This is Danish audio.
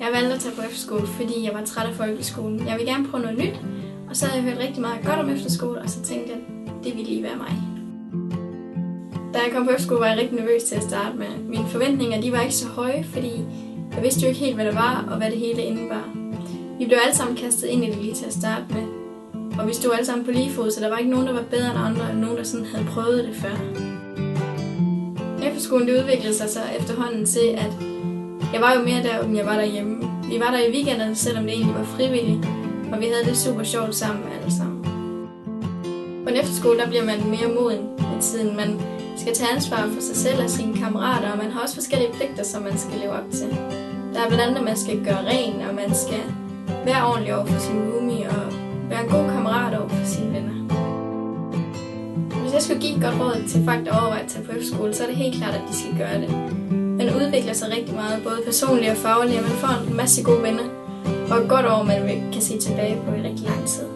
Jeg valgte at tage på efterskole, fordi jeg var træt af folkeskolen. Jeg ville gerne prøve noget nyt, og så havde jeg hørt rigtig meget godt om efterskole, og så tænkte jeg, at det ville lige være mig. Da jeg kom på efterskole, var jeg rigtig nervøs til at starte med. Mine forventninger de var ikke så høje, fordi jeg vidste jo ikke helt, hvad det var, og hvad det hele indebar. Vi blev alle sammen kastet ind i det lige til at starte med. Og vi stod alle sammen på lige fod, så der var ikke nogen, der var bedre end andre, eller nogen, der sådan havde prøvet det før. Efterskolen det udviklede sig så efterhånden til, at jeg var jo mere der, end jeg var derhjemme. Vi var der i weekenderne, selvom det egentlig var frivilligt, og vi havde det super sjovt sammen alle sammen. På en efterskole der bliver man mere moden med tiden. Man skal tage ansvar for sig selv og sine kammerater, og man har også forskellige pligter, som man skal leve op til. Der er blandt andet, at man skal gøre ren, og man skal være ordentlig over for sin roomie, og være en god kammerat over for sine venner. Hvis jeg skulle give et godt råd til folk, der overvejer at tage på efterskole, så er det helt klart, at de skal gøre det. Man udvikler sig rigtig meget, både personligt og fagligt, og man får en masse gode venner, og et godt år, man kan se tilbage på i rigtig lang tid.